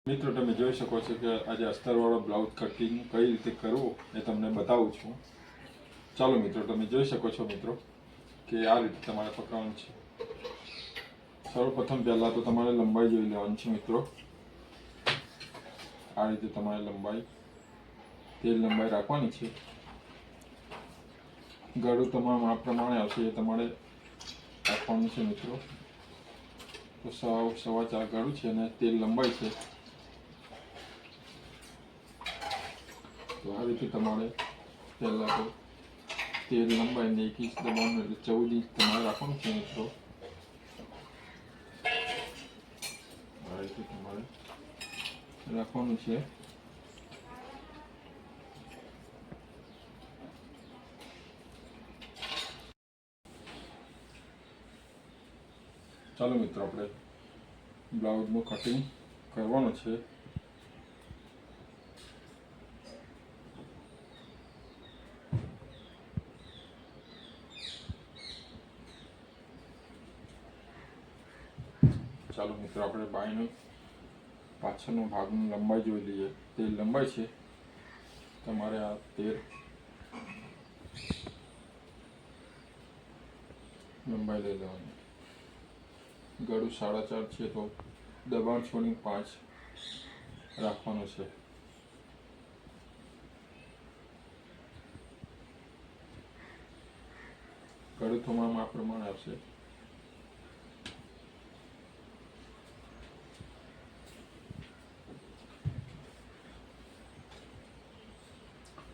મિત્રો તમે જોઈ શકો છો કે આજે અસ્તરવાળો બ્લાઉઝ કટિંગ કઈ રીતે કરવું એ તમને બતાવું છું. ચાલો મિત્રો, તમે જોઈ શકો છો મિત્રો કે આ રીતે તમારે પકડવાનું છે. સૌપ્રથમ પહેલાં તો તમારે લંબાઈ જોઈ લેવાની છે મિત્રો. આ રીતે તમારે તે લંબાઈ રાખવાની છે. ગળું તમારા માપ પ્રમાણે આવશે એ તમારે રાખવાનું છે મિત્રો. તો 4.25 ગળું છે અને તે લંબાઈ છે. તો આ રીતે તમારે પહેલાં તો તેલ લંબાઈને 1 ઇંચ દબાવવાનું એટલે 14 ઇંચ તમારે રાખવાનું છે મિત્રો. આ રીતે તમારે રાખવાનું છે. ચાલો મિત્રો, આપણે બ્લાઉઝનું કટિંગ કરવાનું છે. ચાલો મિત્રો, આપણે બાયનો પાછળનો ભાગની લંબાઈ જોઈ લઈએ. તે લંબાઈ છે તમારે આ 13 લંબાઈ લઈ લેવાની. ગળું 4.5 છે તો દબાણ છોડીને 5 રાખવાનું છે. ગળું તમારા માપ પ્રમાણે આવશે.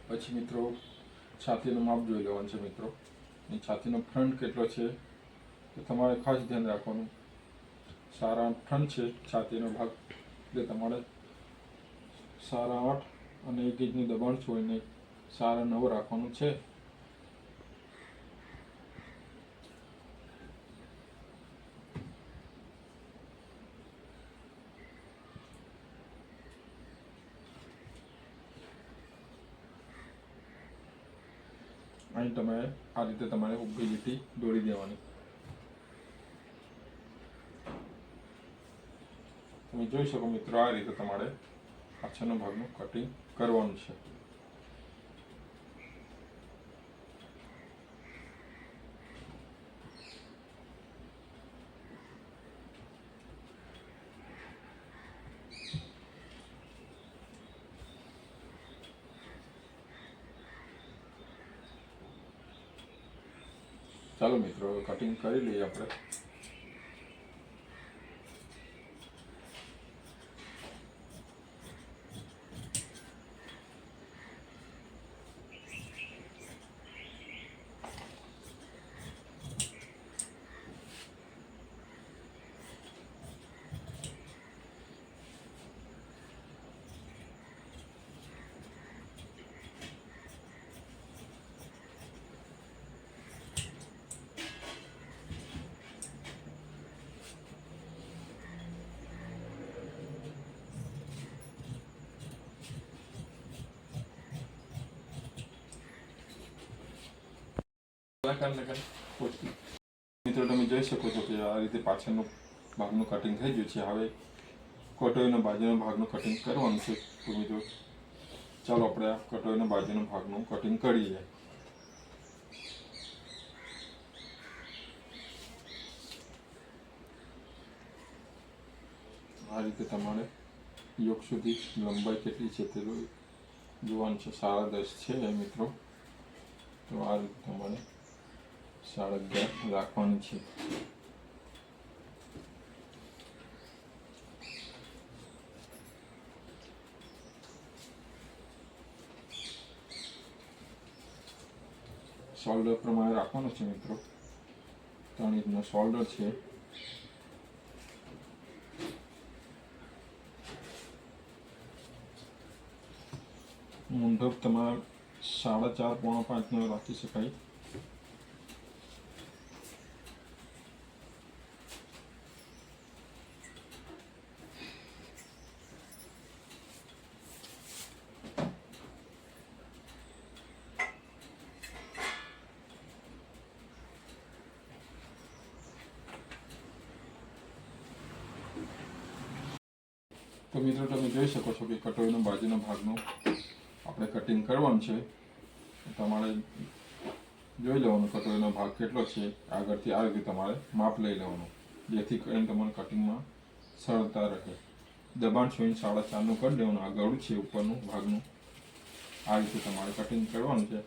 પછી મિત્રો છાતીનું માપ જોઈ લેવાનું છે મિત્રો. એ છાતીનો ફ્રન્ટ કેટલો છે તો તમારે ખાસ ધ્યાન રાખવાનું. 8.5 ફ્રન્ટ છે છાતીનો ભાગ, એટલે તમારે 8.5 અને 1 ઇંચનું દબાણ છોડીને 9.5 રાખવાનું છે. અહીં આ રીતે તમારે ઊભી લીટી દોરી દેવાની. તમે જોઈ શકો મિત્રો, આ રીતે તમારે પાછળનો ભાગનું કટિંગ કરવાનું છે. ચાલો મિત્રો, કટિંગ કરી લઈએ આપણે. મિત્રો તમે જોઈ શકો છો કે આ રીતે પાછળનો ભાગનું કટિંગ થઈ ગયું છે. હવે કટોરીનો બાજુનો ભાગનું કટિંગ કરવાનું છે. તો મિત્રો ચાલો આપણે આ કટોરીનો બાજુનો ભાગનું કટિંગ કરીએ. આ રીતે તમારે યોક સુધી લંબાઈ કેટલી છે તે જોવાનું છે. 10.5 છે મિત્રો. તો આ રીતે તમારે 11.5 રાખવાની છે. શોલ્ડર પ્રમાણે રાખવાનું છે મિત્રો. 3 ઇંચનો શોલ્ડર છે. મૂંઢો તમારે 4.5 પોણા 5 રાખી શકાય. તો મિત્રો તમે જોઈ શકો છો કે કટોરીનો બાજુનો ભાગનું આપણે કટિંગ કરવાનું છે. તમારે જોઈ લેવાનું કટોરીનો ભાગ કેટલો છે. આગળથી આ રીતે તમારે માપ લઈ લેવાનું, જેથી કરીને તમારે કટિંગમાં સરળતા રહે. દબાણ છોઈને 4.5નું કરી દેવાનું. આ ગળું છે ઉપરનું ભાગનું, આ રીતે તમારે કટિંગ કરવાનું છે.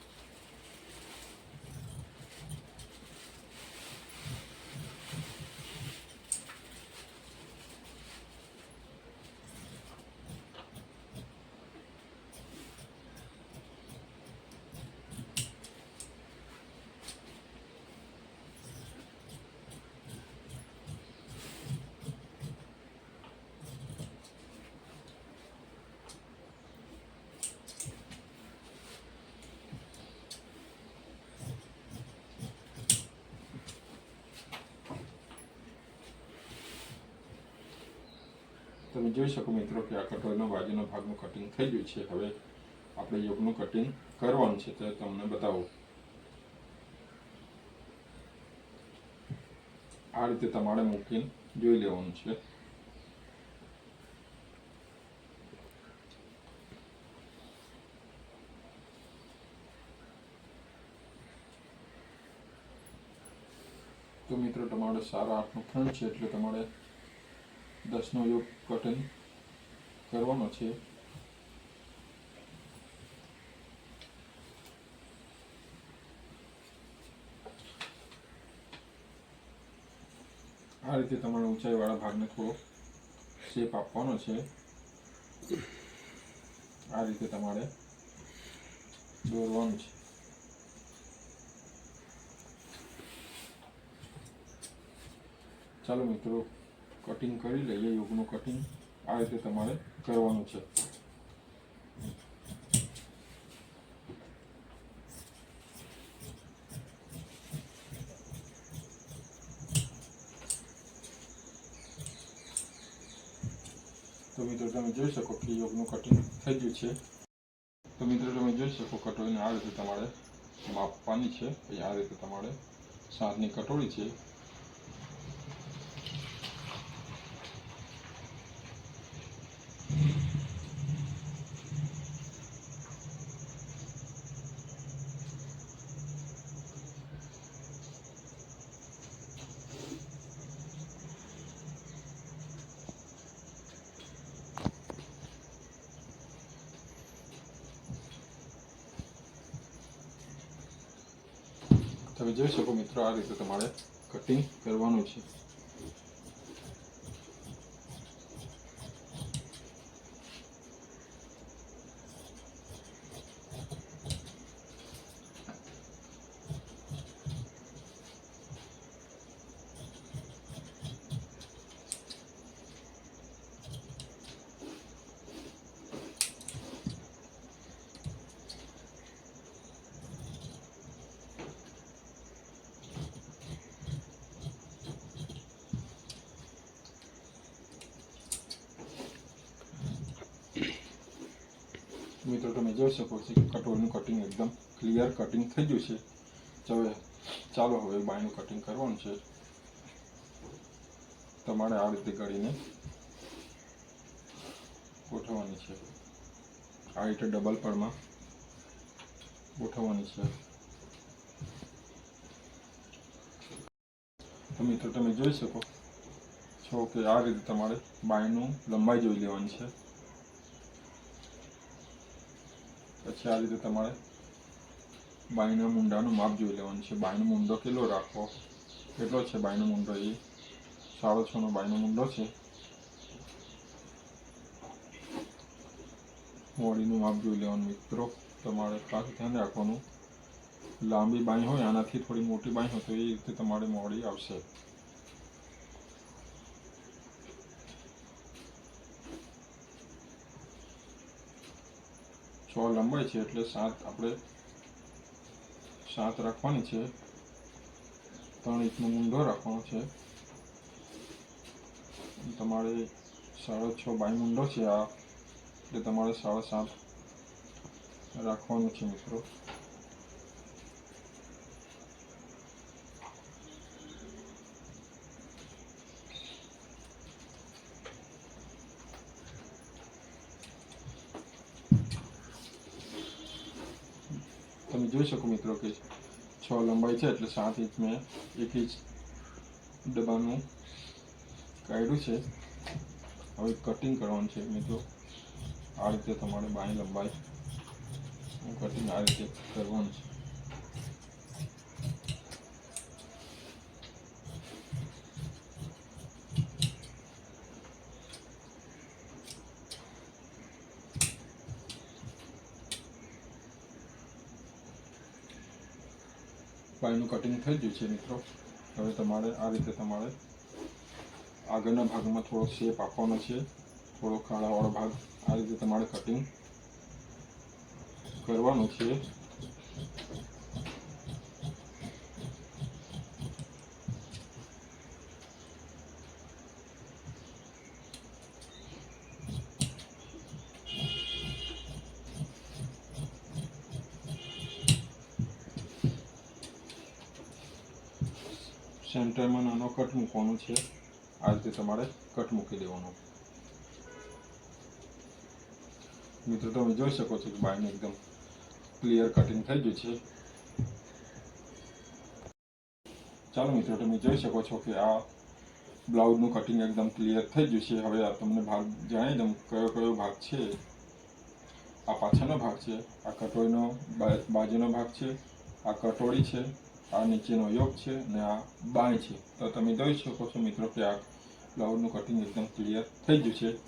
તમે જોઈ શકો મિત્રો કે આ કટોરીનો બાજુનો ભાગનું કટિંગ થઈ ગયું છે. હવે આપણે યોગનું કટિંગ કરવાનું છે, તે તમને બતાવું. આ રીતે તમારે મૂકીને જોઈ લેવાનું છે. તો મિત્રો તમારે સારા 8નું ફ્રન્ટ છે, એટલે તમારે 10નો યોગ કટિંગ કરવાનો છે. આ રીતે તમારે ઊંચાઈવાળા ભાગને થોડો શેપ આપવાનો છે. આ રીતે તમારે દોરવાનું છે. ચાલો મિત્રો કટિંગ કરી લઈએ. યોગનું કટિંગ આ રીતે તમારે કરવાનું છે. તો મિત્રો તમે જોઈ શકો કે યોગનું કટિંગ થઈ ગયું છે. તો મિત્રો તમે જોઈ શકો કટોરીને આ રીતે તમારે માપવાની છે. આ રીતે તમારે 7ની કટોરી છે. તમે જોઈ શકો મિત્રો આ રીતે તમારે કટિંગ કરવાનું છે. મિત્રો તમે જોઈ શકો છો કે કટોરીનું કટિંગ એકદમ ક્લિયર કટિંગ થઈ ગયું છે. ચાલો હવે બાયનું કટિંગ કરવાનું છે. તમારે આ રીતે ગળીને ગોઠવવાની છે. આ રીતે ડબલ પડમાં ગોઠવવાની છે. તો મિત્રો તમે જોઈ શકો છો કે આ રીતે તમારે બાયનું લંબાઈ જોઈ લેવાની છે. પછી આ રીતે તમારે બાયના મૂંડાનું માપ જોઈ લેવાનું છે. બાયનો મૂંડો કેટલો રાખવો, કેટલો છે બાયનો મૂંડો, એ 6.5નો બાયનો મૂંડો છે. મોડીનું માપ જોઈ લેવાનું. મિત્રો તમારે ખાસ ધ્યાન રાખવાનું, લાંબી બાંય હોય આનાથી થોડી મોટી બાંય હોય તો એ રીતે તમારે મોડી આવશે. લંબાઈ છે એટલે 7 આપણે 7 રાખવાની છે. 3 ઇંચનો મૂંઢો રાખવાનો છે. તમારે 6.5 બાય મૂંઢો છે આ, એટલે તમારે 7.5 રાખવાનું છે મિત્રો. તમે જોઈ શકો મિત્રો કે 6 લંબાઈ છે એટલે 7 ઇંચ મેં 1 ઇંચ ડબ્બાનું કાઢ્યું છે. હવે કટિંગ કરવાનું છે મિત્રો. આ રીતે તમારે બાંયની લંબાઈ કટિંગ આ રીતે કરવાનું છે. બાયનું કટિંગ થઈ ગયું છે મિત્રો. હવે તમારે આ રીતે તમારે આગળના ભાગમાં થોડો શેપ આપવાનો છે, થોડો ખાડાવાળો ભાગ આ રીતે તમારે કટિંગ કરવાનું છે. સેન્ટરમાં નાનો કટ મૂકવાનો છે. આ રીતે તમારે કટ મૂકી દેવાનો. મિત્રો તમે જોઈ શકો છો કે બાયનું એકદમ ક્લિયર કટિંગ થઈ ગયું છે. ચાલો મિત્રો તમે જોઈ શકો છો કે આ બ્લાઉઝનું કટિંગ એકદમ ક્લિયર થઈ ગયું છે. હવે આ તમને ભાગ જણાવી દઉં કયો કયો ભાગ છે. આ પાછળનો ભાગ છે, આ કટોરીનો બાજુનો ભાગ છે, આ કટોરી છે, આ નીચેનો યોક છે અને આ બાય છે. તો તમે જોઈ શકો છો મિત્રો કે આ બ્લાઉઝનું કટિંગ એકદમ ક્લિયર થઈ ગયું છે.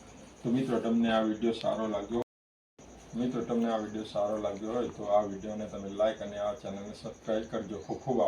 તો મિત્રો તમને આ વિડીયો સારો લાગ્યો હોય તો આ વિડીયોને તમે લાઈક અને આ ચેનલને સબસ્ક્રાઈબ કરજો. ખૂબ ખૂબ આભાર.